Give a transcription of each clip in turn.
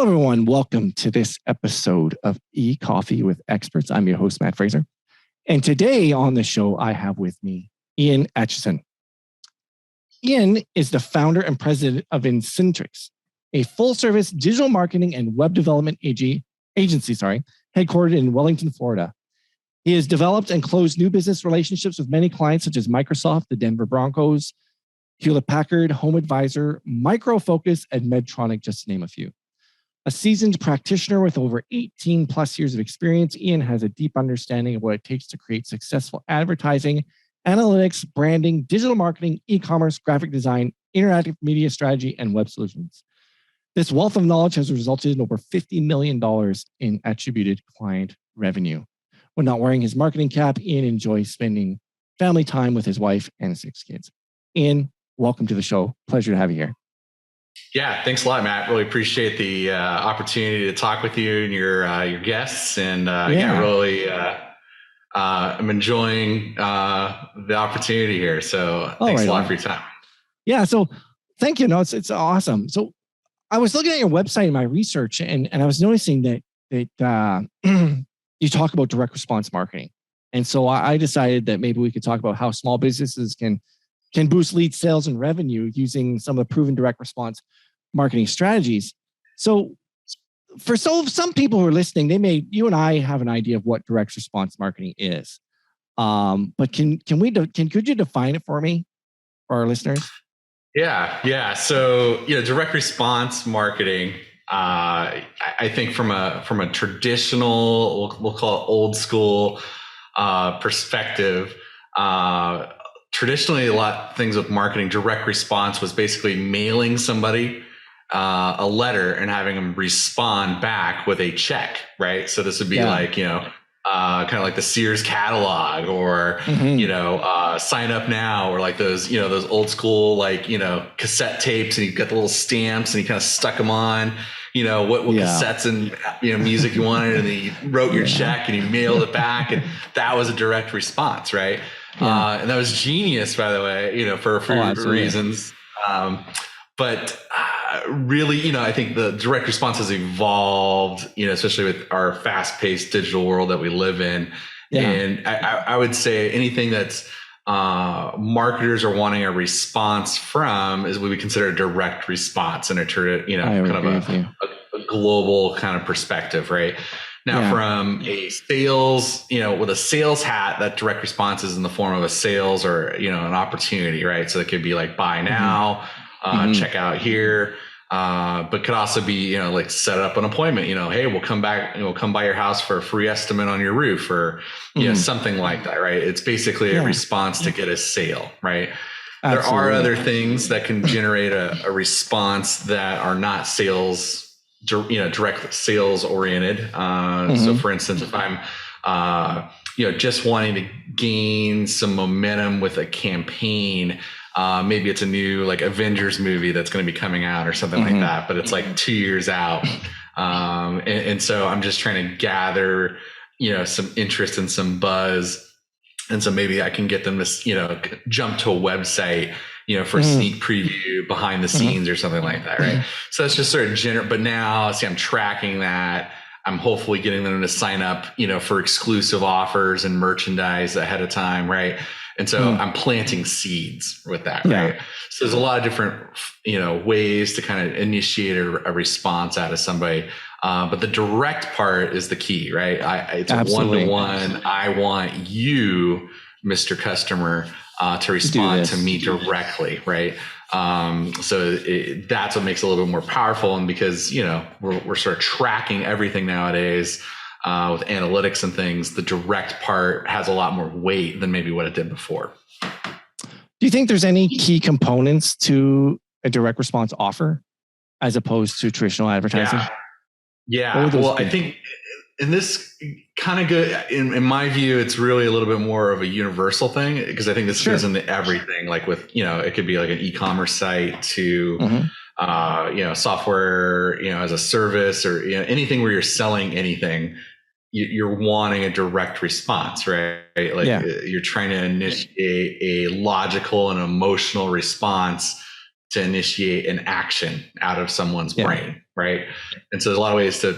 everyone. Welcome to this episode of Ecoffee with Experts. I'm your host, Matt Fraser. And today on the show, I have with me Ian Atchison. Ian is the founder and president of Insyntrix, a full-service digital marketing and web development agency, headquartered in Wellington, Florida. He has developed and closed new business relationships with many clients such as Microsoft, the Denver Broncos, Hewlett-Packard, Home Advisor, Micro Focus, and Medtronic, just to name a few. A seasoned practitioner with over 18 plus years of experience, Ian has a deep understanding of what it takes to create successful advertising, analytics, branding, digital marketing, e-commerce, graphic design, interactive media strategy, and web solutions. This wealth of knowledge has resulted in over $50 million in attributed client revenue. When not wearing his marketing cap, Ian enjoys spending family time with his wife and 6 kids. Ian, welcome to the show. Pleasure to have you here. Yeah, thanks a lot, Matt. Really appreciate the opportunity to talk with you and your guests. And really, I'm enjoying the opportunity here. So thanks a lot for your time. Yeah, so thank you. No, it's awesome. So I was looking at your website in my research, and I was noticing that you talk about direct response marketing. And so I decided that maybe we could talk about how small businesses can boost lead sales and revenue using some of the proven direct response marketing strategies. So for some people who are listening, you and I have an idea of what direct response marketing is. But could you define it for me, for our listeners? Yeah. So, direct response marketing, I think from a traditional, we'll call it old school perspective, traditionally, a lot of things with marketing, direct response was basically mailing somebody a letter and having them respond back with a check, right? So this would be like, kind of like the Sears catalog or, sign up now, or like those old school, cassette tapes, and you got the little stamps and you kind of stuck them on, what cassettes and, music you wanted, and then you wrote your check and you mailed it back, and that was a direct response, right? And that was genius, by the way, for a few reasons. But really, I think the direct response has evolved, especially with our fast-paced digital world that we live in. Yeah. And I would say anything that's marketers are wanting a response from is what we consider a direct response in a global kind of perspective, right? Now, from a sales, with a sales hat, that direct response is in the form of a sales or, an opportunity, right? So it could be like buy now, check out here, but could also be, like set up an appointment, hey, we'll come back, we'll come by your house for a free estimate on your roof, or, something like that, right? It's basically a response to get a sale, right? Absolutely. There are other things that can generate a response that are not sales, direct sales oriented. So for instance, if I'm, just wanting to gain some momentum with a campaign, maybe it's a new like Avengers movie that's going to be coming out or something like that, but it's like 2 years out. And so I'm just trying to gather, some interest and some buzz. And so maybe I can get them to, jump to a website, for a sneak preview behind the scenes or something like that, right? So that's just sort of but now, I'm tracking that. I'm hopefully getting them to sign up, for exclusive offers and merchandise ahead of time, right? And so I'm planting seeds with that, right? So there's a lot of different, ways to kind of initiate a response out of somebody. But the direct part is the key, right? It's a one-to-one. I want you, Mr. Customer, to respond to me directly, right? So that's what makes it a little bit more powerful. And because, we're sort of tracking everything nowadays with analytics and things, the direct part has a lot more weight than maybe what it did before. Do you think there's any key components to a direct response offer as opposed to traditional advertising? Yeah. Well, I think in this kind of good, in my view, it's really a little bit more of a universal thing, because I think this goes into everything, like with, it could be like an e-commerce site to, software, as a service, or, anything where you're selling anything, you're wanting a direct response, right? Like you're trying to initiate a logical and emotional response to initiate an action out of someone's brain, right? And so there's a lot of ways to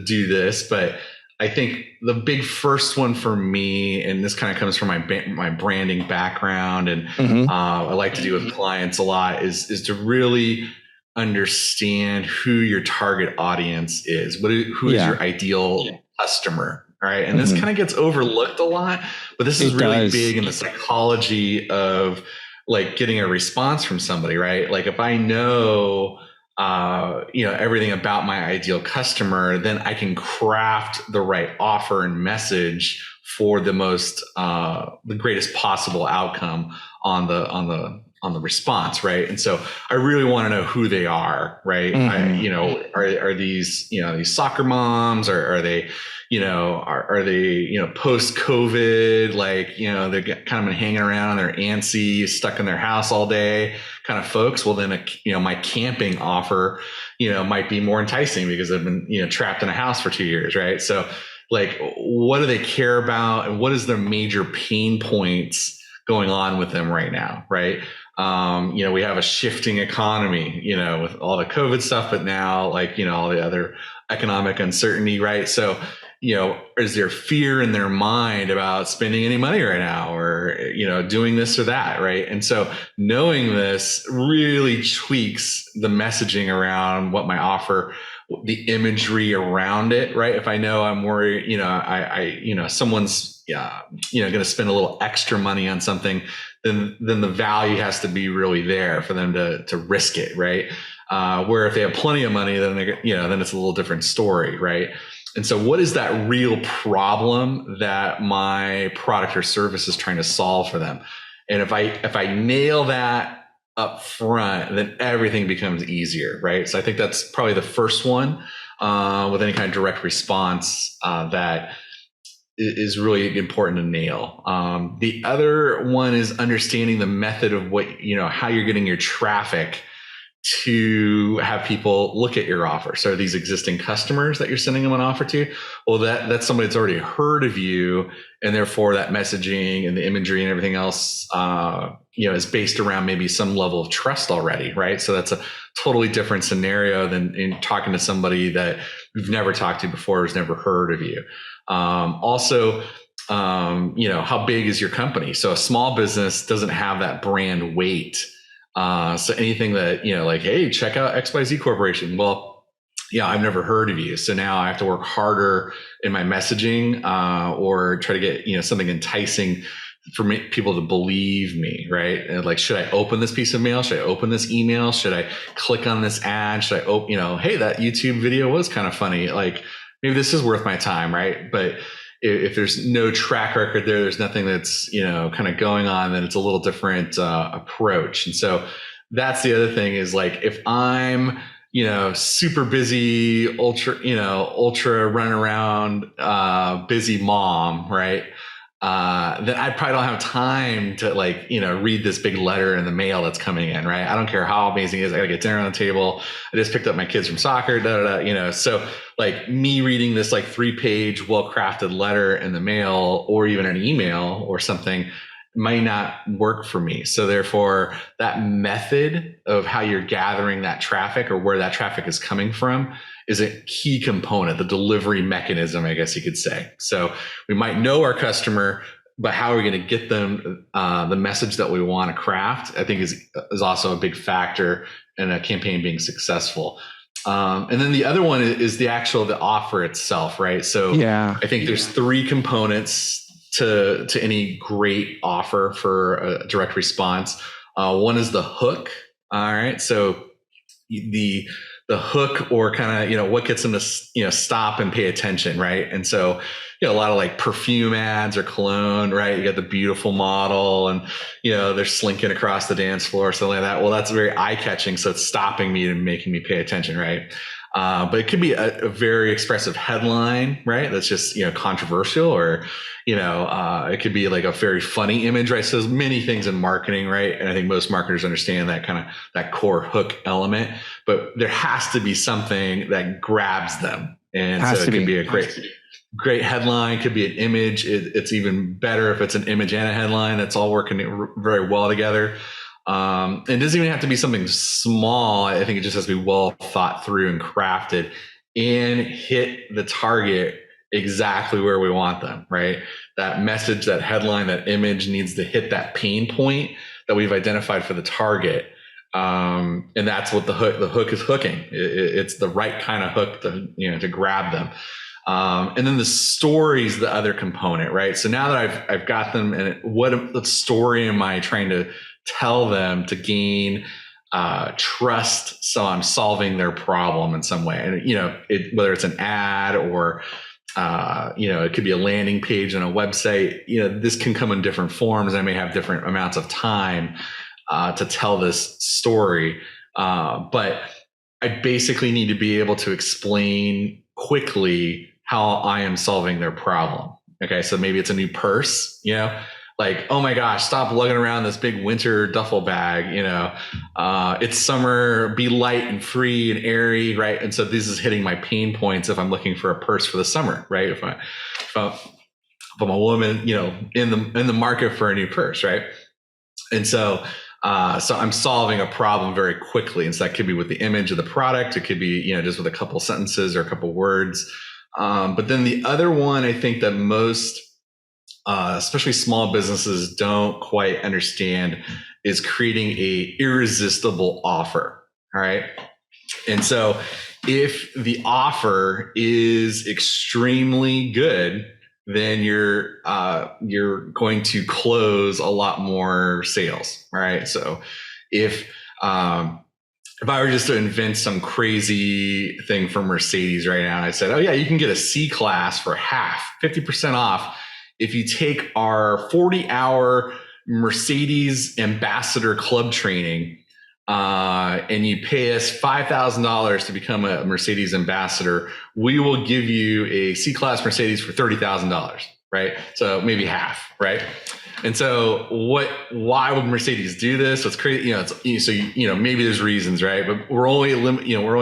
do this, but I think the big first one for me, and this kind of comes from my branding background, and I like to do with clients a lot, is to really understand who your target audience is. Who is your ideal customer, right? And this kind of gets overlooked a lot, but this is really big in the psychology of like getting a response from somebody, right? Like if I know, everything about my ideal customer, then I can craft the right offer and message for the greatest possible outcome on the response, right? And so I really want to know who they are, right? Are these these soccer moms, or are they post-COVID, like, they're kind of been hanging around, they're antsy, stuck in their house all day kind of folks. Well, then, my camping offer, might be more enticing because they've been, trapped in a house for 2 years, right? So like, what do they care about, and what is their major pain points going on with them right now, right? We have a shifting economy, with all the COVID stuff, but now like, all the other economic uncertainty, right? So, is there fear in their mind about spending any money right now, or, doing this or that, right? And so knowing this really tweaks the messaging around what my offer, the imagery around it, right? If I know I'm worried, someone's, going to spend a little extra money on something, then the value has to be really there for them to risk it, right? Where if they have plenty of money, then then it's a little different story, right? And so what is that real problem that my product or service is trying to solve for them? And if I nail that up front, then everything becomes easier, right? So I think that's probably the first one with any kind of direct response that is really important to nail. The other one is understanding the method of how you're getting your traffic to have people look at your offer. So these existing customers that you're sending them an offer to, well, that's somebody that's already heard of you, and therefore that messaging and the imagery and everything else, is based around maybe some level of trust already, right? So that's a totally different scenario than in talking to somebody that you've never talked to before, who's never heard of you. Also, how big is your company? So a small business doesn't have that brand weight. So anything that, like, hey, check out XYZ Corporation. Well, I've never heard of you. So now I have to work harder in my messaging, or try to get, something enticing for people to believe me, right? And like, should I open this piece of mail? Should I open this email? Should I click on this ad? Should I open, hey, that YouTube video was kind of funny. Like, maybe this is worth my time, right? But if there's no track record there's nothing that's, kind of going on, then it's a little different approach. And so that's the other thing is like, if I'm, super busy, ultra run around, busy mom, right? Then I probably don't have time to read this big letter in the mail that's coming in, right? I don't care how amazing it is. I gotta get dinner on the table. I just picked up my kids from soccer, So like me reading this 3-page, well-crafted letter in the mail, or even an email or something, might not work for me. So therefore that method of how you're gathering that traffic, or where that traffic is coming from, is a key component, the delivery mechanism, I guess you could say. So we might know our customer, but how are we going to get them the message that we want to craft, I think is also a big factor in a campaign being successful. And then the other one is the offer itself, right? So I think there's 3 components to any great offer for a direct response. One is the hook. All right. So the hook, or kind of, what gets them to, stop and pay attention. Right. And so, a lot of perfume ads or cologne, right? You got the beautiful model and, they're slinking across the dance floor or something like that. Well, that's very eye catching. So it's stopping me and making me pay attention. Right. But it could be a very expressive headline, right? That's just, controversial, or, it could be like a very funny image, right? So there's many things in marketing, right? And I think most marketers understand that core hook element, but there has to be something that grabs them. And so it can be a great headline, could be an image. It's even better if it's an image and a headline. That's all working very well together. It doesn't even have to be something small. I think it just has to be well thought through and crafted and hit the target exactly where we want them, right? That message, that headline, that image needs to hit that pain point that we've identified for the target. And that's what the hook is hooking. It's the right kind of hook to grab them. And then the story's the other component, right? So now that I've got them, and what story am I trying to tell them to gain trust, so I'm solving their problem in some way? And whether it's an ad or it could be a landing page on a website. This can come in different forms. I may have different amounts of time to tell this story, but I basically need to be able to explain quickly how I am solving their problem. Okay, so maybe it's a new purse, like, oh my gosh, stop lugging around this big winter duffel bag, it's summer, be light and free and airy, right? And so this is hitting my pain points if I'm looking for a purse for the summer, right? If I'm a woman, in the market for a new purse, right? And so I'm solving a problem very quickly. And so that could be with the image of the product. It could be, just with a couple sentences or a couple words. But then the other one, I think that most, especially small businesses, don't quite understand is creating a irresistible offer. All right. And so if the offer is extremely good, then you're going to close a lot more sales. All right. So if I were just to invent some crazy thing for Mercedes right now, and I said, oh yeah, you can get a C-Class for half, 50% off, if you take our 40-hour Mercedes Ambassador Club training, and you pay us $5,000 to become a Mercedes ambassador, we will give you a C-Class Mercedes for $30,000, right? So maybe half, right? And so why would Mercedes do this? So it's crazy, maybe there's reasons, right? But we're only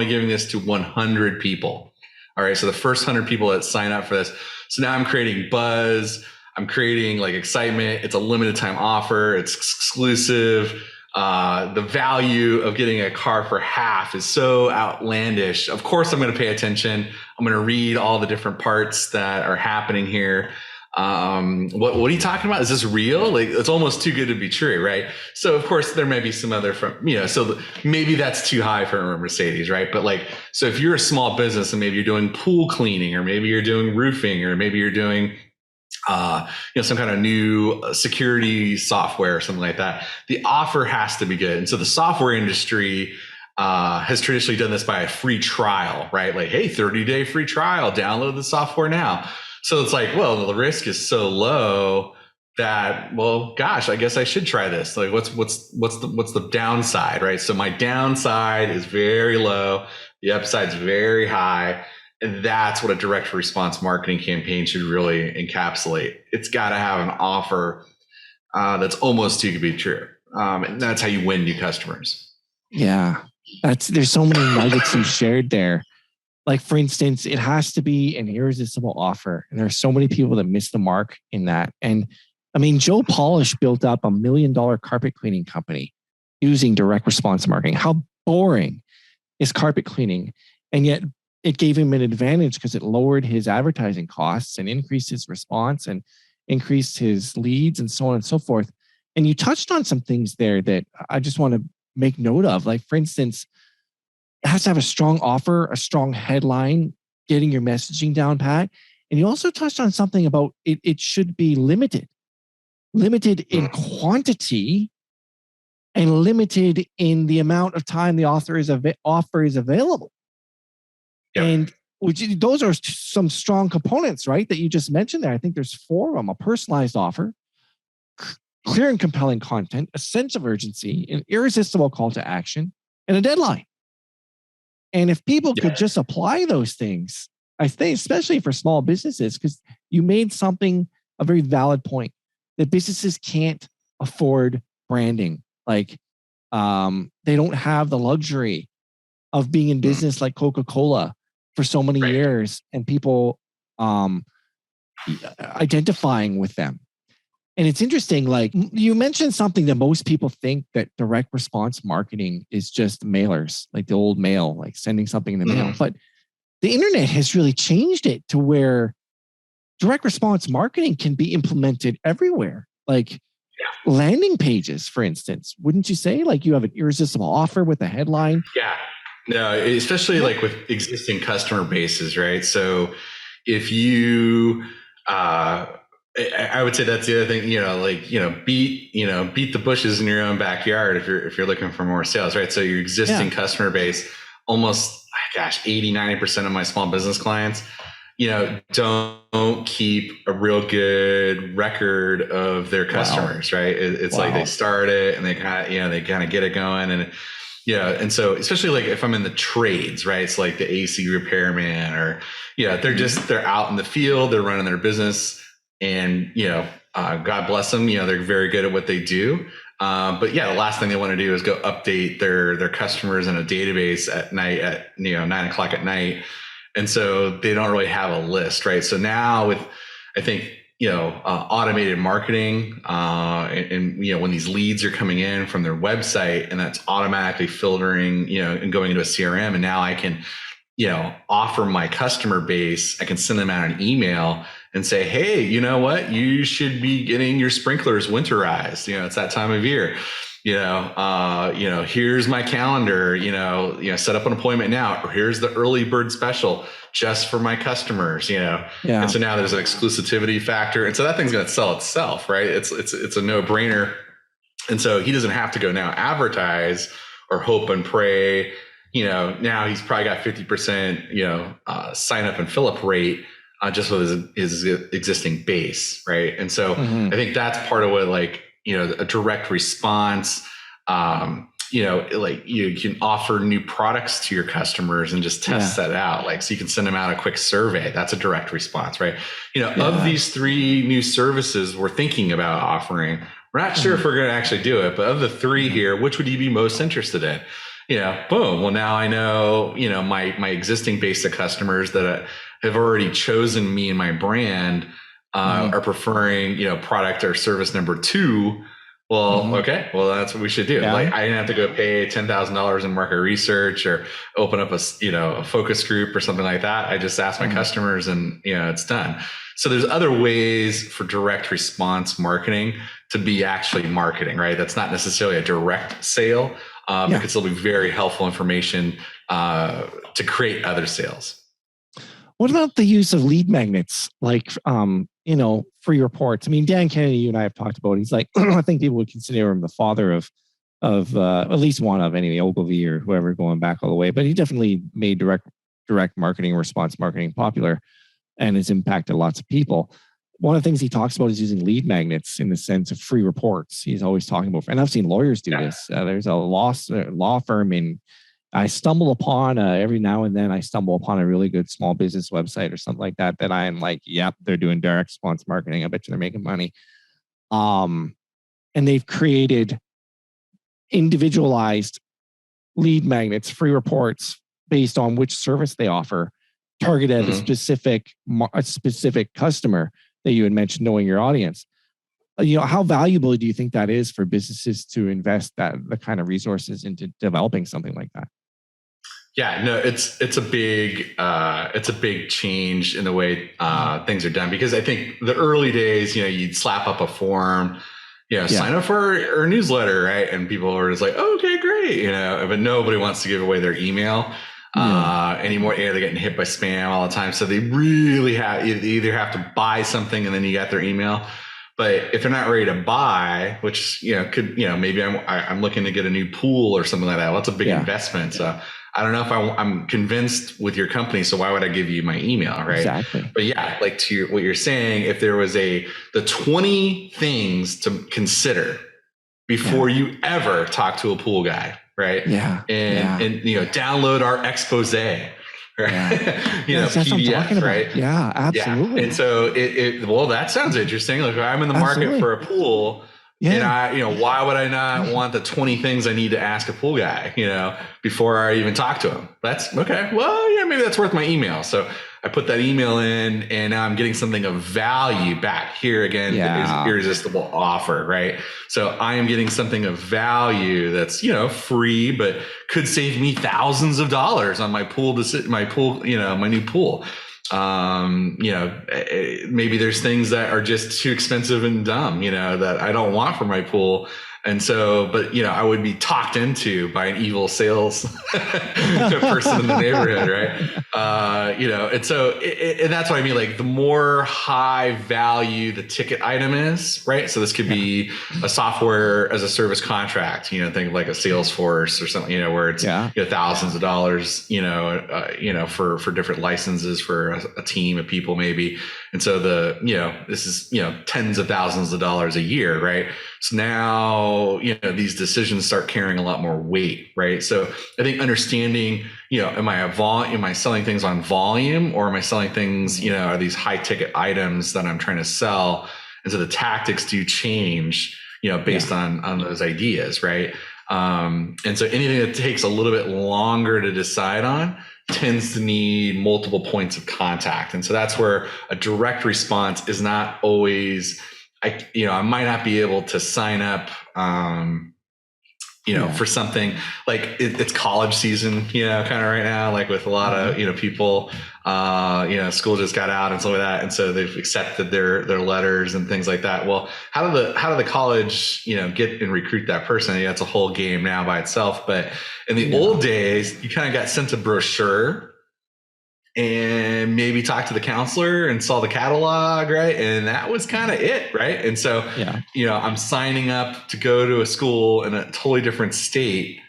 giving this to 100 people. All right. So the first 100 people that sign up for this. So now I'm creating buzz. I'm creating like excitement. It's a limited time offer. It's exclusive. The value of getting a car for half is so outlandish. Of course, I'm going to pay attention. I'm going to read all the different parts that are happening here. What are you talking about? Is this real? Like, it's almost too good to be true, right? So of course there may be some other so maybe that's too high for a Mercedes, right? But so if you're a small business and maybe you're doing pool cleaning, or maybe you're doing roofing, or maybe you're doing some kind of new security software or something like that, the offer has to be good. And so the software industry has traditionally done this by a free trial, right? Like, hey, 30-day free trial, download the software now. So it's like, well, the risk is so low that, well, gosh, I guess I should try this. Like, what's the downside, right? So my downside is very low. The upside's very high. And that's what a direct response marketing campaign should really encapsulate. It's got to have an offer that's almost too good to be true. And that's how you win new customers. Yeah. There's so many nuggets you shared there. Like, for instance, it has to be an irresistible offer. And there are so many people that miss the mark in that. And I mean, Joe Polish built up $1 million carpet cleaning company using direct response marketing. How boring is carpet cleaning? And yet it gave him an advantage because it lowered his advertising costs and increased his response and increased his leads and so on and so forth. And you touched on some things there that I just want to make note of. Like, for instance, it has to have a strong offer, a strong headline, getting your messaging down pat. And you also touched on something about it should be limited in quantity and limited in the amount of time the offer is available. Yep. And those are some strong components, right, that you just mentioned there. I think there's 4 of them: a personalized offer, clear and compelling content, a sense of urgency, an irresistible call to action, and a deadline. And if people could just apply those things, I think, especially for small businesses, because you made a very valid point, that businesses can't afford branding. Like, they don't have the luxury of being in business like Coca-Cola for so many years and people identifying with them. And it's interesting, like you mentioned something that most people think that direct response marketing is just mailers, like the old mail, like sending something in the mail. But the internet has really changed it to where direct response marketing can be implemented everywhere. Like landing pages, for instance, wouldn't you say? Like you have an irresistible offer with a headline. Yeah. No, especially like with existing customer bases, right? So if you, I would say that's the other thing, beat the bushes in your own backyard if you're looking for more sales, right? So your existing customer base, almost, 80-90% of my small business clients, don't keep a real good record of their customers, right? It's like they start it and they kind of get it going, and and so especially like if I'm in the trades, right? It's like the AC repairman, or they're out in the field, they're running their business. And, God bless them, they're very good at what they do. But the last thing they want to do is go update their customers in a database at night at, 9:00 at night. And so they don't really have a list, right? So now with, I think, automated marketing, and when these leads are coming in from their website, and that's automatically filtering, and going into a CRM. And now I can, offer my customer base, I can send them out an email and say, hey, you know what? You should be getting your sprinklers winterized. It's that time of year. Here's my calendar, set up an appointment now, or here's the early bird special just for my customers, And so now there's an exclusivity factor. And so that thing's going to sell itself, right? It's a no brainer. And so he doesn't have to go now advertise or hope and pray. Now he's probably got 50%, sign up and fill up rate just with his existing base. Right. And so I think that's part of what, like, a direct response, like you can offer new products to your customers and just test that out. Like, so you can send them out a quick survey. That's a direct response, right? Of these 3 new services we're thinking about offering, we're not sure if we're going to actually do it, but of the 3 here, which would you be most interested in? Boom. Well, now I know, my existing base of customers that have already chosen me and my brand are preferring, product or service number 2. Well, okay. Well, that's what we should do. Like, I didn't have to go pay $10,000 in market research or open up a focus group or something like that. I just asked my customers and, it's done. So there's other ways for direct response marketing to be actually marketing, right? That's not necessarily a direct sale. It can still be very helpful information to create other sales. What about the use of lead magnets, like, free reports? I mean, Dan Kennedy, you and I have talked about it. He's like, I think people would consider him the father of at least one of anyway, Ogilvy or whoever, going back all the way. But he definitely made direct marketing, response marketing popular, and has impacted lots of people. One of the things he talks about is using lead magnets in the sense of free reports. He's always talking about, and I've seen lawyers do this. There's a law firm I stumble upon every now and then I stumble upon a really good small business website or something like that I'm like, yep, they're doing direct response marketing. I bet you they're making money. And they've created individualized lead magnets, free reports based on which service they offer, targeted at a specific customer that you had mentioned, knowing your audience. How valuable do you think that is for businesses to invest the kind of resources into developing something like that? Yeah, no, it's a big change in the way things are done, because I think the early days, you'd slap up a form, sign up for our newsletter, right? And people are just like, oh, okay, great, but nobody wants to give away their email anymore. They're getting hit by spam all the time, so they really they either have to buy something and then you got their email. But if they're not ready to buy, which could maybe I'm looking to get a new pool or something like that. Well, that's a big investment. So I don't know if I'm convinced with your company. So why would I give you my email, right? Exactly. But like what you're saying, if there was the 20 things to consider before you ever talk to a pool guy, right? And download our expose. Right. That's what I'm talking about. Right? Yeah, absolutely. Yeah. And so well, that sounds interesting. Like, I'm in the market for a pool. And why would I not want the 20 things I need to ask a pool guy, before I even talk to him? That's okay. Well, maybe that's worth my email. So I put that email in and now I'm getting something of value back. Here again is irresistible offer, right? So I am getting something of value that's, free, but could save me thousands of dollars on my my new pool. Maybe there's things that are just too expensive and dumb, that I don't want for my pool. And so, but, I would be talked into by an evil sales person in the neighborhood, right? And so, and that's what I mean, like the more high value the ticket item is, right? So this could be a software as a service contract, think of like a Salesforce or something, where it's thousands of dollars, for different licenses for a team of people maybe. And so this is, tens of thousands of dollars a year, right? So now, these decisions start carrying a lot more weight, right? So I think understanding, am I selling things on volume, or am I selling things, are these high ticket items that I'm trying to sell? And so the tactics do change, based on those ideas, right? And so anything that takes a little bit longer to decide on tends to need multiple points of contact. And so that's where a direct response is not always, I might not be able to sign up, for something like it's college season, kind of right now, like with a lot of, people, school just got out and stuff like that. And so they've accepted their letters and things like that. Well, how do the college, get and recruit that person? That's a whole game now by itself. But in the old days, you kind of got sent a brochure and maybe talk to the counselor and saw the catalog, right? And that was kind of it, right? And so, I'm signing up to go to a school in a totally different state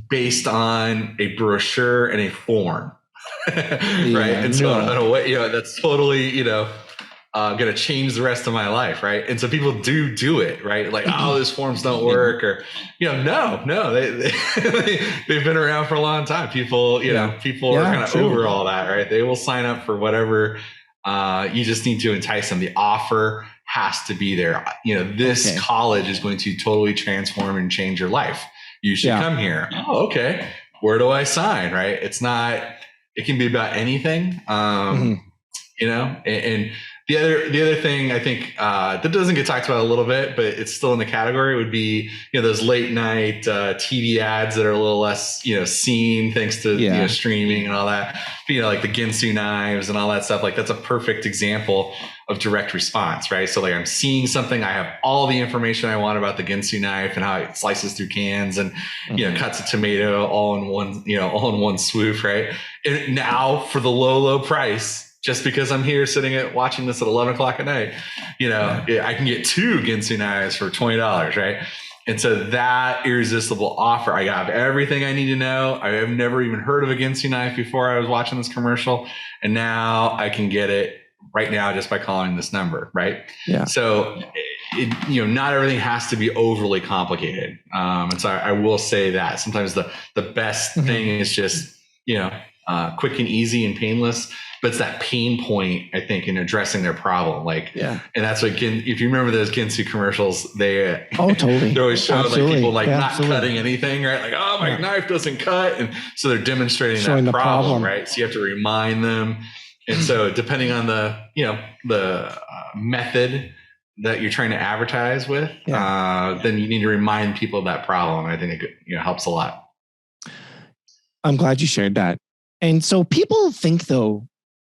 based on a brochure and a form, right? And so in a way, that's totally, going to change the rest of my life, right? And so people do it, right? Like, oh, those forms don't work, or no, they've been around for a long time. People, people are kind of over all that, right? They will sign up for whatever. You just need to entice them. The offer has to be there. This college is going to totally transform and change your life. You should come here. Oh, okay. Where do I sign? Right? It's not. It can be about anything. And the other thing I think that doesn't get talked about a little bit, but it's still in the category, would be those late night TV ads that are a little less seen thanks to streaming and all that. Like the Ginsu knives and all that stuff. Like that's a perfect example of direct response, right? So like I'm seeing something, I have all the information I want about the Ginsu knife and how it slices through cans and cuts a tomato all in one swoop, right? And now for the low price. Just because I'm here watching this at 11 o'clock at night, I can get 2 Ginsu knives for $20, right? And so that irresistible offer, I got everything I need to know. I have never even heard of a Ginsu knife before I was watching this commercial. And now I can get it right now just by calling this number, right? Yeah. So, not everything has to be overly complicated. And so I will say that sometimes the best thing is just, quick and easy and painless. But it's that pain point, I think, in addressing their problem. And that's what, if you remember those Ginsu commercials, they're always showing like people not cutting anything, right? Like, oh, my knife doesn't cut. And so they're demonstrating that problem, right? So you have to remind them. And so depending on the method that you're trying to advertise with, then you need to remind people of that problem. I think it helps a lot. I'm glad you shared that. And so people think, though,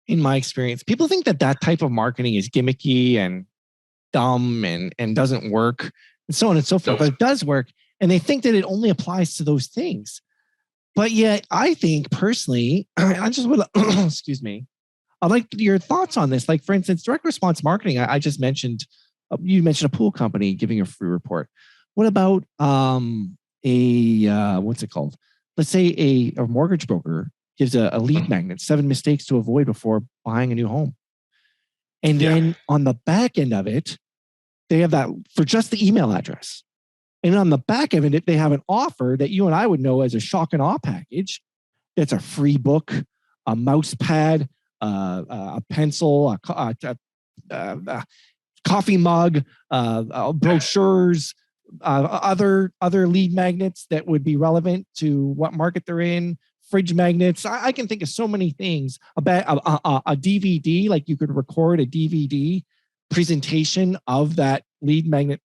in my experience, people think that type of marketing is gimmicky and dumb and doesn't work and so on and so forth. But it does work. And they think that it only applies to those things. But yet I think personally, I just want to, excuse me, I'd like your thoughts on this. Like, for instance, direct response marketing, I just mentioned, you mentioned a pool company giving a free report. What about what's it called? Let's say a mortgage broker gives a lead magnet, 7 mistakes to avoid before buying a new home. And then on the back end of it, they have that for just the email address. And on the back end of it, they have an offer that you and I would know as a shock and awe package. That's a free book, a mouse pad, a pencil, a coffee mug, brochures, other lead magnets that would be relevant to what market they're in, fridge magnets. I can think of so many things about a DVD. Like you could record a DVD presentation of that lead magnet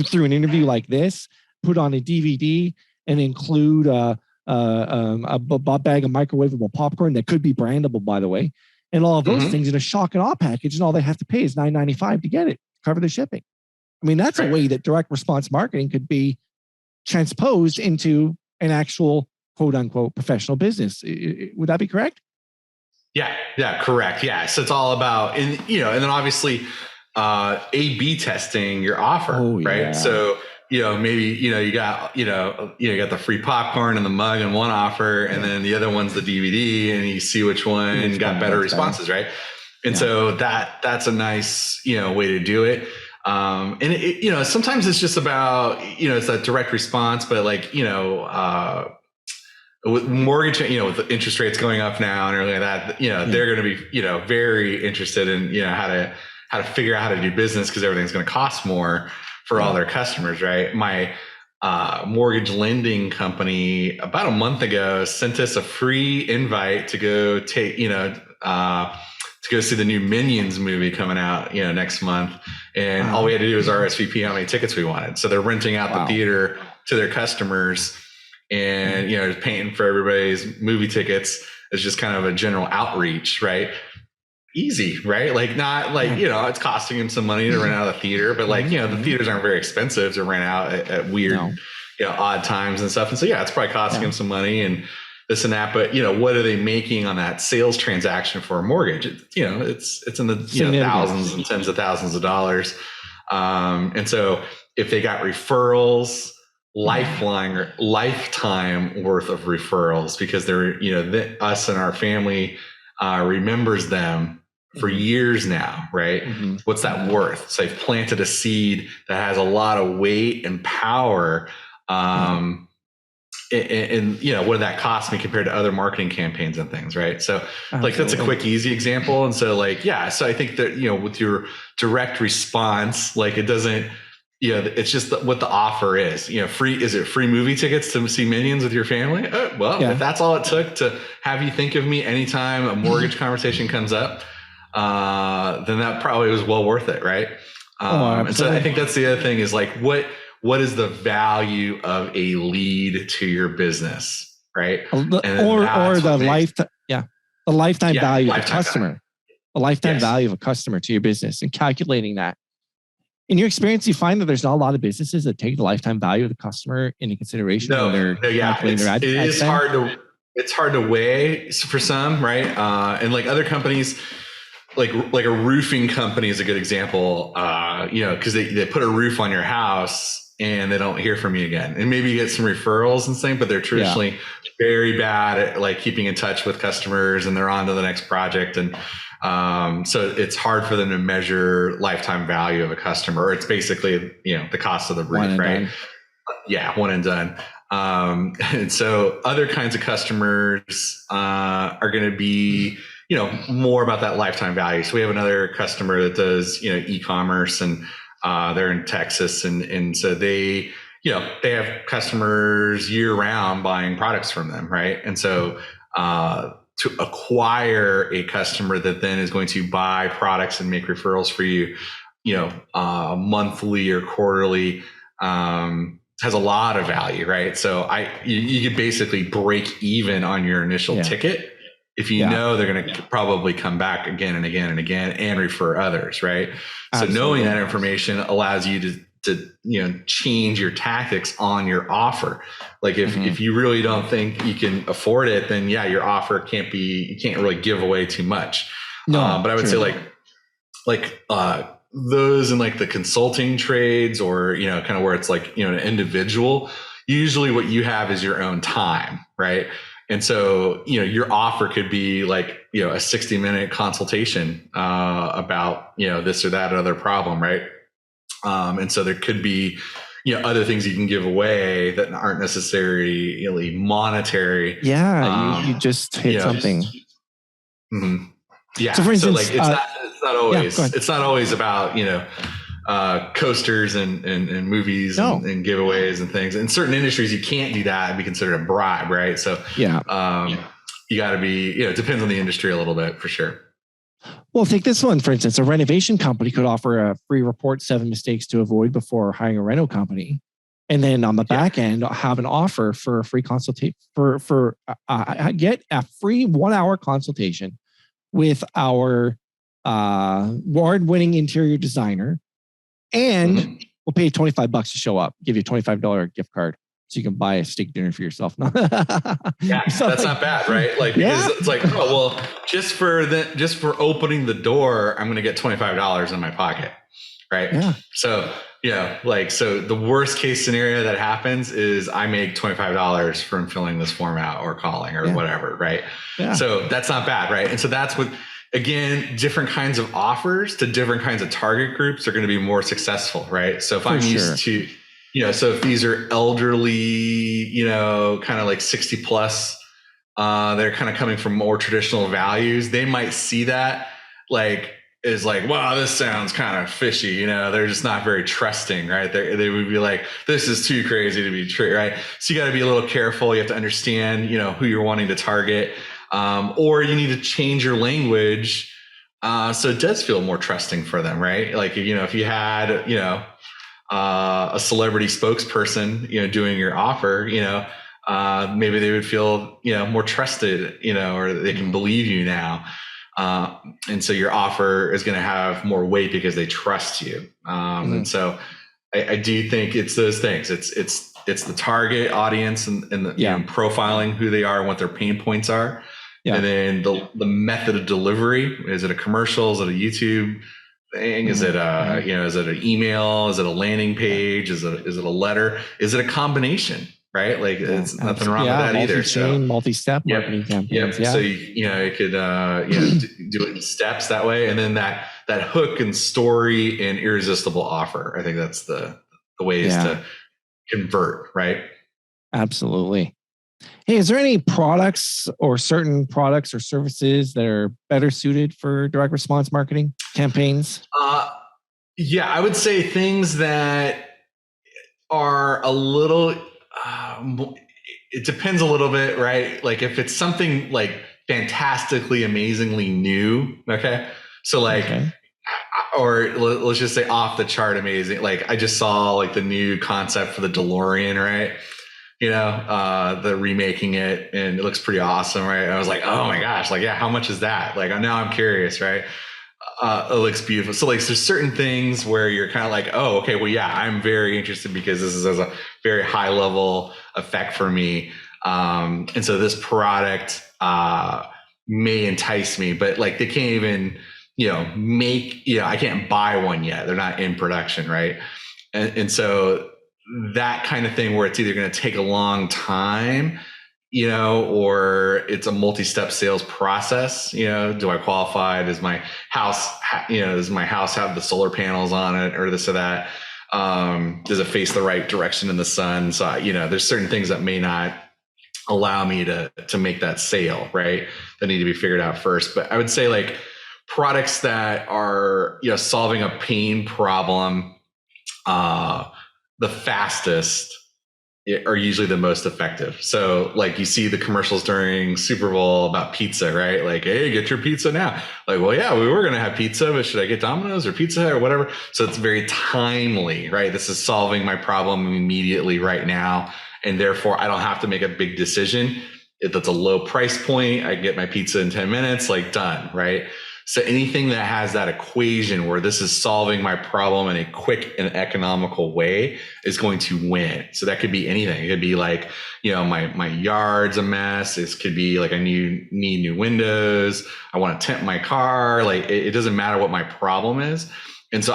through an interview like this, put on a DVD, and include a bag of microwavable popcorn that could be brandable, by the way, and all of those things in a shock and awe package, and all they have to pay is $9.95 to get it, cover the shipping. I mean, that's a way that direct response marketing could be transposed into an actual quote unquote professional business. Would that be correct? Yeah, correct. Yeah. So it's all about, and then obviously A/B testing your offer, right? So, maybe, you got the free popcorn and the mug in one offer, and then the other one's the DVD, and you see which one got better responses, right? And so that's a nice, way to do it. And it, sometimes it's just about, it's that direct response, but like, with mortgage, with the interest rates going up now and everything like that, they're going to be, very interested in, how to figure out how to do business, because everything's going to cost more for all their customers, right? My mortgage lending company about a month ago sent us a free invite to go take, to go see the new Minions movie coming out, next month. And all we had to do was RSVP how many tickets we wanted. So they're renting out the theater to their customers, and, just paying for everybody's movie tickets is just kind of a general outreach, right? Easy, right? Like not like, it's costing them some money to rent out a theater, but like, the theaters aren't very expensive to rent out at weird, odd times and stuff. And so, it's probably costing them some money and this and that, but what are they making on that sales transaction for a mortgage? It's in the thousands and tens of thousands of dollars. And so if they got referrals, lifetime worth of referrals, because they're, us and our family remembers them for years now, right? What's that worth? So they've planted a seed that has a lot of weight and power. And what did that cost me compared to other marketing campaigns and things, right? So like, that's a quick, easy example. And so like, so I think that, with your direct response, like it doesn't, it's just what the offer is, is it free movie tickets to see Minions with your family? If that's all it took to have you think of me anytime a mortgage conversation comes up, then that probably was well worth it. Right. And so I think that's the other thing is like, what is the value of a lead to your business? Right. Or the lifetime. The lifetime value of a customer, the lifetime value of a customer to your business, and calculating that. In your experience, you find that there's not a lot of businesses that take the lifetime value of the customer into consideration when they're calculating their ad spend. It is hard to weigh for some, right? And like other companies, like a roofing company is a good example, because they put a roof on your house and they don't hear from you again. And maybe you get some referrals and things, but they're traditionally very bad at like keeping in touch with customers, and they're on to the next project. And so it's hard for them to measure lifetime value of a customer, or it's basically, the cost of the roof, right? One and done. And so other kinds of customers are going to be, more about that lifetime value. So we have another customer that does, e-commerce, and they're in Texas. And so they have customers year round buying products from them, right? And so to acquire a customer that then is going to buy products and make referrals for you, monthly or quarterly, has a lot of value, right? So you could basically break even on your initial ticket if you know they're going to probably come back again and again and again and refer others, right? Absolutely. So knowing that information allows you to change your tactics on your offer. Like if you really don't think you can afford it, then your offer you can't really give away too much. No, but I would say like those in like the consulting trades, or, kind of where it's like, an individual, usually what you have is your own time, right? And so, your offer could be like, a 60-minute consultation about, this or that other problem, right? And so there could be, other things you can give away that aren't necessarily monetary. You just hit something. Yeah. So for instance, like it's not always about, coasters and movies and giveaways and things. In certain industries, you can't do that and be considered a bribe, right? So you got to be, it depends on the industry a little bit for sure. Well, take this one, for instance. A renovation company could offer a free report, 7 mistakes to avoid before hiring a reno company. And then on the back end, have an offer for a free consultation get a free 1-hour consultation with our award-winning interior designer. And we'll pay you $25 to show up, give you a $25 gift card so you can buy a steak dinner for yourself. That's not bad, right? Like, because it's like, oh, well, just for opening the door, I'm going to get $25 in my pocket. Right. Yeah. So, so the worst case scenario that happens is I make $25 from filling this form out or calling or whatever. Right. Yeah. So that's not bad. Right. And so that's what, again, different kinds of offers to different kinds of target groups are going to be more successful. Right. So if I'm used to, so if these are elderly, kind of like 60 plus, they're kind of coming from more traditional values, they might see that is like, wow, this sounds kind of fishy. They're just not very trusting, right? They would be like, this is too crazy to be true, right? So you got to be a little careful. You have to understand, who you're wanting to target, or you need to change your language so it does feel more trusting for them, right? Like, if you had, a celebrity spokesperson, doing your offer, maybe they would feel, more trusted, or they can believe you now. And so your offer is going to have more weight because they trust you. And so I do think it's those things. It's the target audience and the profiling who they are and what their pain points are. Yeah. And then the method of delivery. Is it a commercial? Is it a YouTube thing? Is it is it an email? Is it a landing page? Is it a letter? Is it a combination? Right? Like it's nothing wrong with that either. So multi-step marketing campaigns. So you could do it in steps that way, and then that hook and story and irresistible offer. I think that's the ways to convert. Right? Absolutely. Hey, is there any products or certain products or services that are better suited for direct response marketing campaigns? I would say things that are a little. It depends a little bit, right? Like if it's something like fantastically, amazingly new, okay? So or let's just say off the chart amazing. Like I just saw like the new concept for the DeLorean, right? The remaking it and it looks pretty awesome, right? I was like, oh my gosh, how much is that? Like now I'm curious, right? It looks beautiful. So there's certain things where you're kind of like, oh, okay, well, I'm very interested because this is a very high level effect for me. And so this product may entice me, but they can't even, make, I can't buy one yet. They're not in production. Right. And so that kind of thing where it's either going to take a long time, or it's a multi-step sales process. Do I qualify? Does my house, have the solar panels on it or this or that? Does it face the right direction in the sun? So, there's certain things that may not allow me to make that sale, right? That need to be figured out first. But I would say products that are, solving a pain problem, the fastest are usually the most effective. So you see the commercials during Super Bowl about pizza, right? Like, hey, get your pizza now. Like, well, yeah, we were going to have pizza, but should I get Domino's or Pizza Hut or whatever? So it's very timely, right? This is solving my problem immediately right now. And therefore I don't have to make a big decision. If that's a low price point, I get my pizza in 10 minutes, done, right? So anything that has that equation where this is solving my problem in a quick and economical way is going to win. So that could be anything. It could be my yard's a mess. It could be I need new windows. I want to tint my car. It doesn't matter what my problem is. And so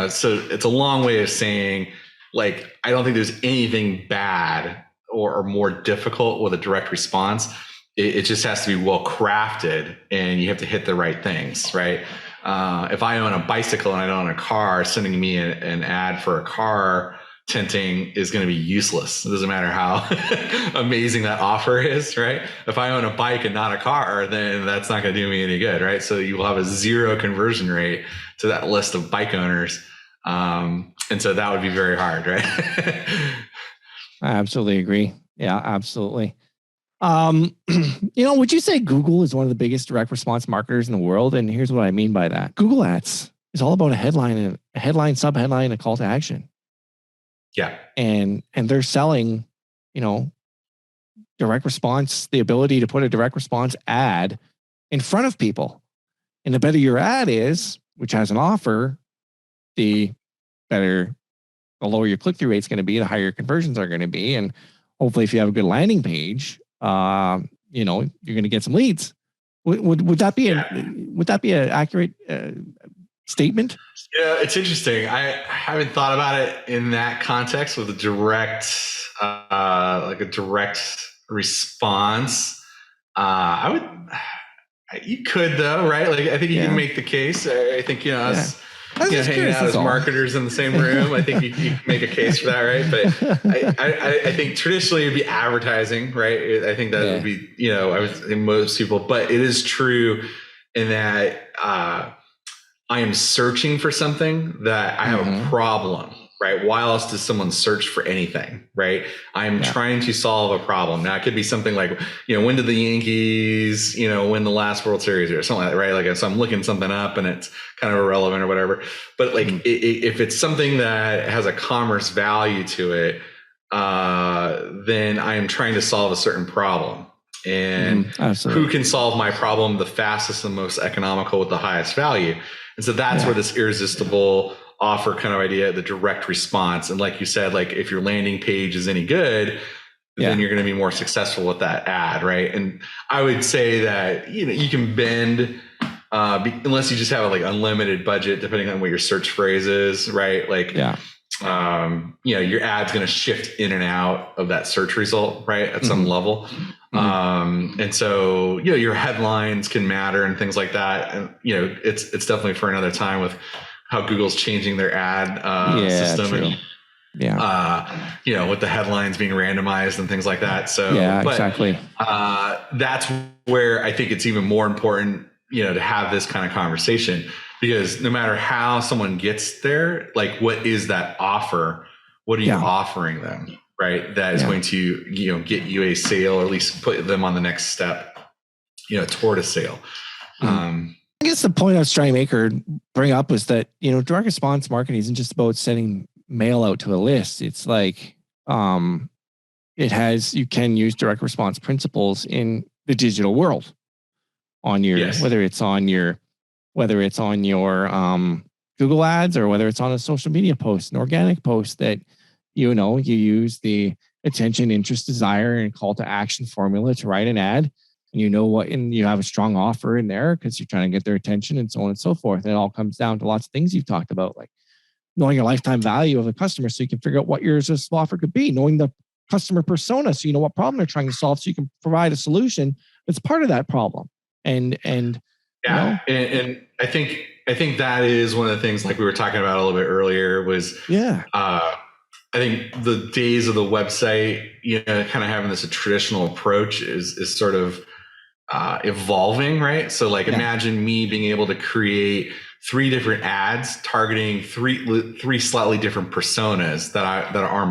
so it's a long way of saying I don't think there's anything bad or more difficult with a direct response. It just has to be well crafted and you have to hit the right things, right? If I own a bicycle and I don't own a car, sending me an ad for a car tinting is going to be useless. It doesn't matter how amazing that offer is, right? If I own a bike and not a car, then that's not going to do me any good, right? So you will have a 0 conversion rate to that list of bike owners And so that would be very hard, right? I absolutely agree. Yeah, absolutely. Would you say Google is one of the biggest direct response marketers in the world? And here's what I mean by that. Google Ads is all about a headline, sub-headline, a call to action. Yeah. And they're selling, direct response, the ability to put a direct response ad in front of people. And the better your ad is, which has an offer, the lower your click-through rate is going to be, the higher your conversions are going to be. And hopefully if you have a good landing page, you're going to get some leads. Would that be an accurate statement? Yeah, it's interesting. I haven't thought about it in that context with a direct response. You could though, right? Like I think you can make the case. I think us hanging out as marketers in the same room. I think you can make a case for that, right? But I think traditionally it'd be advertising, right? I think that would be I would say most people, but it is true in that I am searching for something that I have a problem. Right? Why else does someone search for anything? Right? I'm trying to solve a problem. Now it could be something like, when did the Yankees, win the last World Series or something like that, right? Like, so I'm looking something up and it's kind of irrelevant or whatever. But like, if it's something that has a commerce value to it, then I am trying to solve a certain problem. And who can solve my problem the fastest and most economical with the highest value? And so that's where this irresistible offer kind of idea, the direct response. And like you said, like if your landing page is any good, then you're going to be more successful with that ad, right? And I would say that, you can bend, unless you just have like unlimited budget, depending on what your search phrase is, right? Like, your ad's going to shift in and out of that search result, right? At some level. And so, your headlines can matter and things like that. And, it's definitely for another time with how Google's changing their ad system. True. And, with the headlines being randomized and things like that. So, exactly. That's where I think it's even more important, to have this kind of conversation, because no matter how someone gets there, like what is that offer? What are you offering them? Right. That is going to, get you a sale, or at least put them on the next step, toward a sale. I guess the point I was trying to make or bring up was that, direct response marketing isn't just about sending mail out to a list. It's like, you can use direct response principles in the digital world on your, whether it's on your Google ads, or whether it's on a social media post, an organic post that, you use the attention, interest, desire, and call to action formula to write an ad. And and you have a strong offer in there because you're trying to get their attention and so on and so forth. And it all comes down to lots of things you've talked about, like knowing your lifetime value of a customer so you can figure out what your irresistible offer could be, knowing the customer persona so you know what problem they're trying to solve so you can provide a solution that's part of that problem. And I think that is one of the things, like we were talking about a little bit earlier, was I think the days of the website, kind of having this traditional approach is sort of evolving, right? So like imagine me being able to create 3 different ads targeting three slightly different personas that are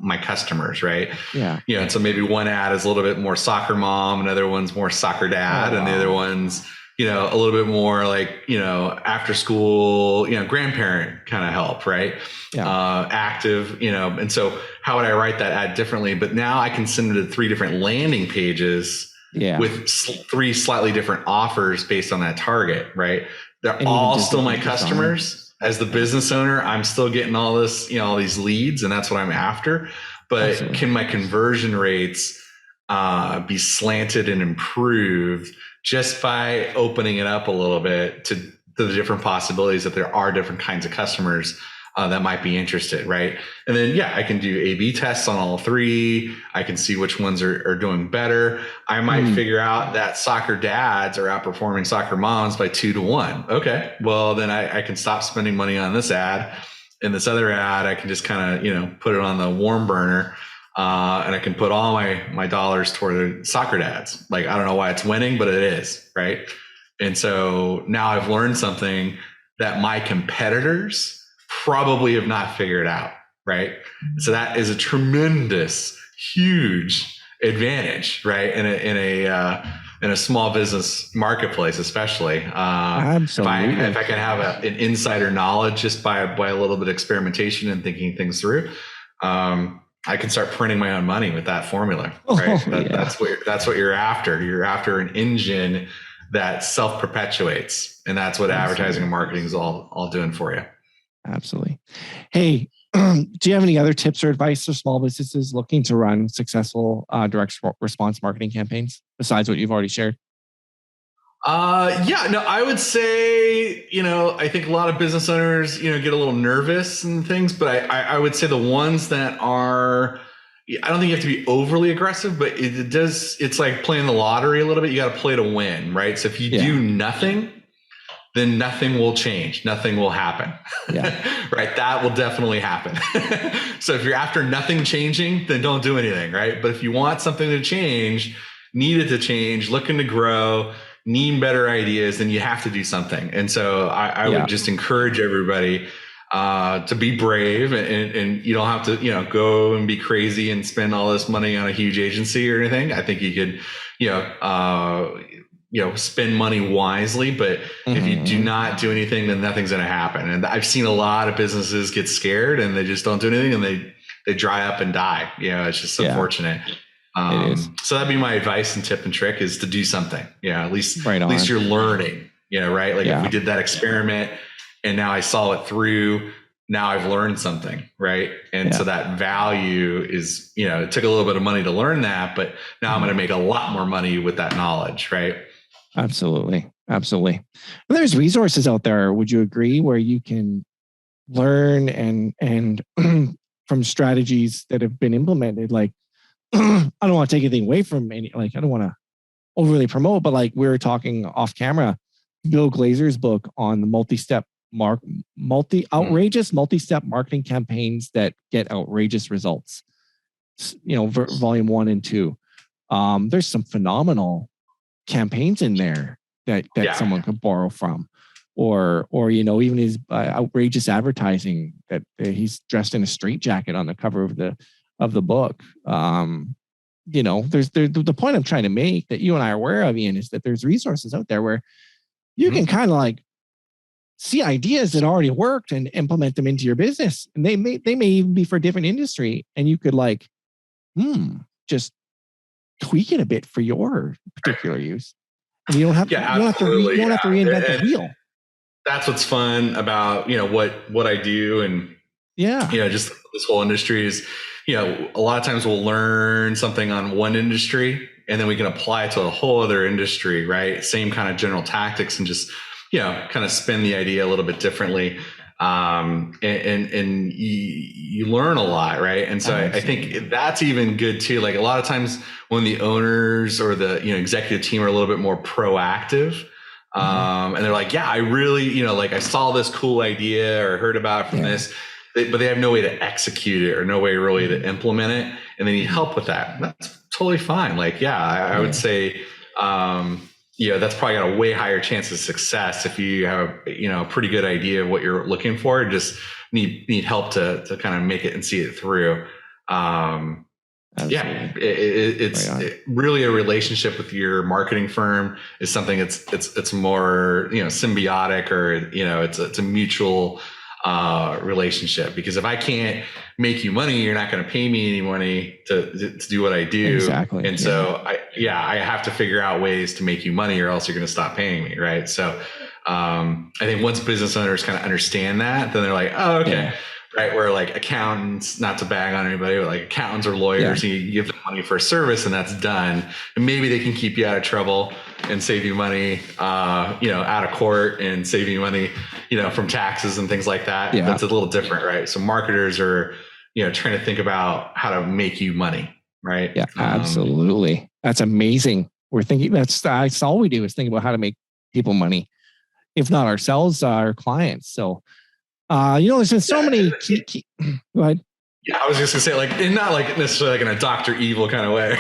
my customers, right? And so maybe one ad is a little bit more soccer mom, another one's more soccer dad, and the other one's a little bit more like, after school, grandparent kind of help, right? Active, and so how would I write that ad differently? But now I can send it to 3 different landing pages with 3 slightly different offers based on that target, right? They're all still my customers. As the business owner, I'm still getting all this, all these leads, and that's what I'm after. But can my conversion rates be slanted and improved just by opening it up a little bit to the different possibilities that there are different kinds of customers that might be interested, right? And then, I can do A/B tests on all 3. I can see which ones are doing better. I might figure out that soccer dads are outperforming soccer moms by 2 to 1. Okay, well, then I can stop spending money on this ad. And this other ad, I can just kind of, put it on the warm burner. And I can put all my dollars toward the soccer dads. Like, I don't know why it's winning, but it is, right? And so now I've learned something that my competitors probably have not figured out, right? So that is a tremendous, huge advantage, right? In a small business marketplace, especially. Absolutely. If I can have an insider knowledge just by a little bit of experimentation and thinking things through, I can start printing my own money with that formula, right? That's what you're after. You're after an engine that self-perpetuates, and that's what advertising and marketing is all doing for you. Absolutely. Hey, do you have any other tips or advice for small businesses looking to run successful direct response marketing campaigns besides what you've already shared? I would say, I think a lot of business owners, get a little nervous and things, but I would say the ones that are, I don't think you have to be overly aggressive, but it's like playing the lottery a little bit. You got to play to win, right? So if you do nothing, then nothing will change. Nothing will happen. Right? That will definitely happen. So if you're after nothing changing, then don't do anything, right? But if you want something to change, need it to change, looking to grow, need better ideas, then you have to do something. And so I would just encourage everybody to be brave, and you don't have to, go and be crazy and spend all this money on a huge agency or anything. I think you could, spend money wisely, but if you do not do anything, then nothing's going to happen. And I've seen a lot of businesses get scared and they just don't do anything, and they dry up and die. It's just unfortunate. So that'd be my advice and tip and trick, is to do something. At least you're learning, right? Like if we did that experiment and now I saw it through, now I've learned something, right? And so that value is, it took a little bit of money to learn that, but now I'm going to make a lot more money with that knowledge, right? Absolutely. And there's resources out there, would you agree, where you can learn and from strategies that have been implemented? Like, I don't want to take anything away from I don't want to overly promote, but like we were talking off camera, Bill Glazer's book on the outrageous multi-step marketing campaigns that get outrageous results. Volume 1 and 2. There's some phenomenal campaigns in there that someone could borrow from, or even his outrageous advertising that he's dressed in a straitjacket on the cover of the book. There's the point I'm trying to make that you and I are aware of, Ian, is that there's resources out there where you can kind of like see ideas that already worked and implement them into your business. And they may even be for a different industry, and you could like, just tweak it a bit for your particular use. And you don't have to reinvent the wheel. That's what's fun about, what I do. And just this whole industry is, a lot of times we'll learn something on one industry and then we can apply it to a whole other industry, right? Same kind of general tactics, and just, kind of spin the idea a little bit differently. And you learn a lot, right? And so I think that's even good too. Like a lot of times when the owners or the executive team are a little bit more proactive, and they're like, I really, I saw this cool idea or heard about it from this, but they have no way to execute it or no way really to implement it, and they need help with that. That's totally fine. Like, I would say, that's probably got a way higher chance of success if you have a pretty good idea of what you're looking for. Just need help to kind of make it and see it through. It's really a relationship with your marketing firm is something it's more symbiotic, or it's a mutual relationship, because if I can't make you money, you're not going to pay me any money to do what I do. Exactly. And so I have to figure out ways to make you money, or else you're going to stop paying me. Right. So, I think once business owners kind of understand that, then they're like, oh, okay. Yeah. Right. Where like accountants, not to bag on anybody, but like accountants or lawyers, you give them money for a service and that's done. And maybe they can keep you out of trouble and save you money, out of court, and save you money, from taxes and things like that. Yeah. That's a little different, right? So marketers are, trying to think about how to make you money, right? Yeah, absolutely. That's amazing. We're thinking that's all we do is think about how to make people money, if not ourselves, our clients. So, there's been so many key. Go ahead. Yeah, I was just gonna say, like, and not like necessarily like in a Dr. Evil kind of way.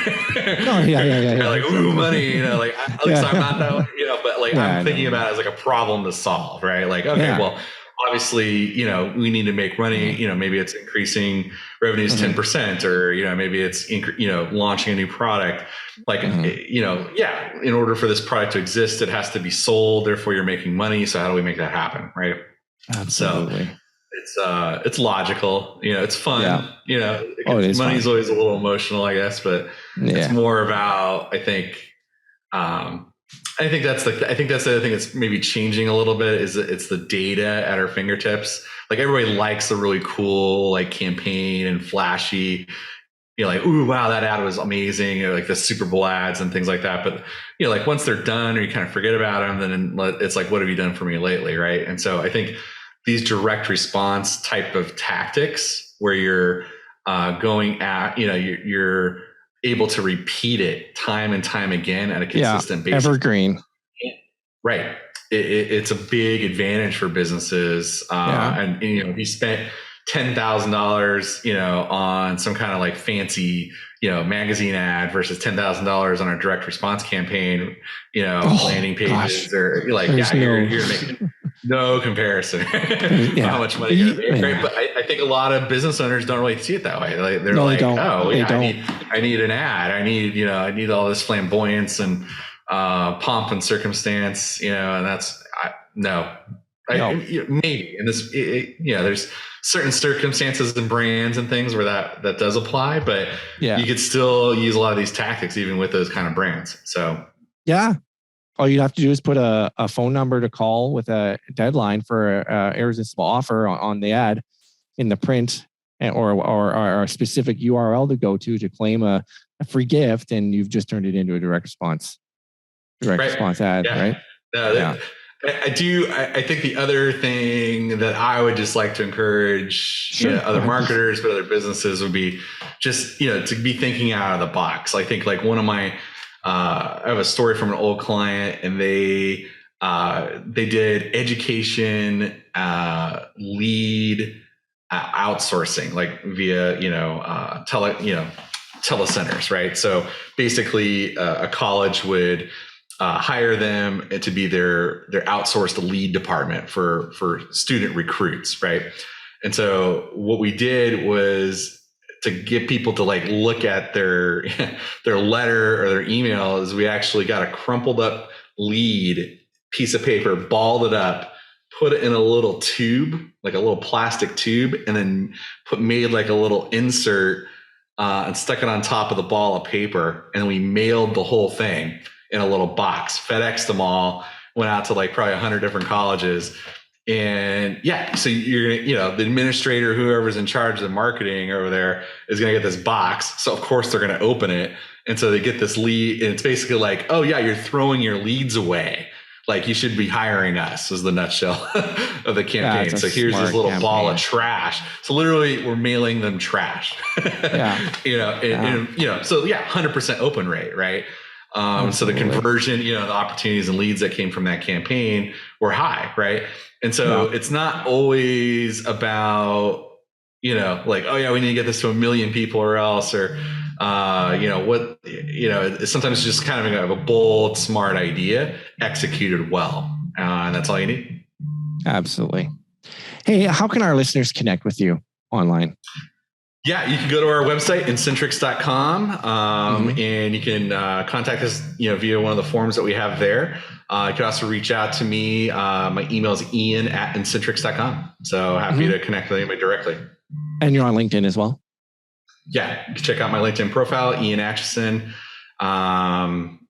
No, yeah. Like, ooh, money, like at least I'm not that way, but like I'm thinking about it as like a problem to solve, right? Like, okay, well, obviously, we need to make money, maybe it's increasing revenues 10%, or, maybe it's, launching a new product. Like, in order for this product to exist, it has to be sold. Therefore you're making money. So how do we make that happen? Right. Absolutely. So it's logical, it's fun, money's fun. Always a little emotional, I guess, but it's more about, I think that's the other thing that's maybe changing a little bit is it's the data at our fingertips. Like everybody likes the really cool, like campaign and flashy, like, ooh, wow, that ad was amazing, or like the Super Bowl ads and things like that. But, like once they're done or you kind of forget about them, then it's like, what have you done for me lately? Right. And so I think these direct response type of tactics where you're going at, you're able to repeat it time and time again at a consistent basis. Evergreen. Right. It's a big advantage for businesses. And, if you spent $10,000, on some kind of like fancy, magazine ad versus $10,000 on a direct response campaign, landing pages, or you're making no comparison. How much money you're making, right? But I think a lot of business owners don't really see it that way. Like they're I need an ad. I need all this flamboyance and pomp and circumstance, and that's maybe in this, there's certain circumstances and brands and things where that does apply, but you could still use a lot of these tactics even with those kind of brands. So all you have to do is put a phone number to call with a deadline for a irresistible offer on the ad in the print, or a specific URL to go to claim a free gift, and you've just turned it into a direct response ad, right? I think the other thing that I would just like to encourage other marketers, but other businesses would be just, to be thinking out of the box. I think like one of my, I have a story from an old client, and they did education, lead outsourcing, like via, telecenters, right? So basically a college would hire them to be their outsourced lead department for student recruits, right? And so what we did was to get people to like look at their letter or their email is we actually got a crumpled up lead piece of paper, balled it up, put it in a little tube, like a little plastic tube, and then made like a little insert and stuck it on top of the ball of paper. And we mailed the whole thing in a little box, FedExed them all, went out to like probably 100 different colleges. And so you're gonna, the administrator, whoever's in charge of the marketing over there is going to get this box. So of course they're going to open it. And so they get this lead, and it's basically like, oh yeah, you're throwing your leads away. Like you should be hiring us, was the nutshell of the campaign. So here's this little ball of trash. So literally we're mailing them trash, so 100% open rate, right? So the conversion, the opportunities and leads that came from that campaign were high, right? And so it's not always about, like, oh yeah, we need to get this to 1 million people or else, or, sometimes it's just kind of a bold, smart idea executed well. And that's all you need. Absolutely. Hey, how can our listeners connect with you online? Yeah, you can go to our website, Insyntrix.com, and you can contact us, via one of the forms that we have there. You can also reach out to me. My email is Ian@Insyntrix.com. So happy to connect with anybody directly. And you're on LinkedIn as well? Yeah, you can check out my LinkedIn profile, Ian Atchison.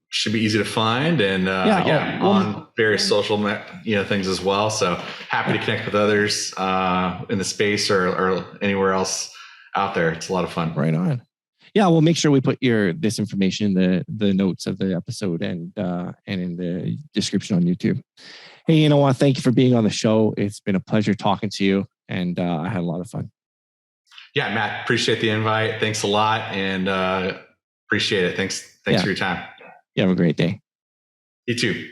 Should be easy to find, and on various social things as well. So happy to connect with others in the space or anywhere else out there. It's a lot of fun. Right on. Yeah, we'll make sure we put this information in the notes of the episode and in the description on YouTube. Hey, thank you for being on the show. It's been a pleasure talking to you, and I had a lot of fun. Yeah, Matt, appreciate the invite. Thanks a lot, and appreciate it. Thanks for your time. You have a great day. You too.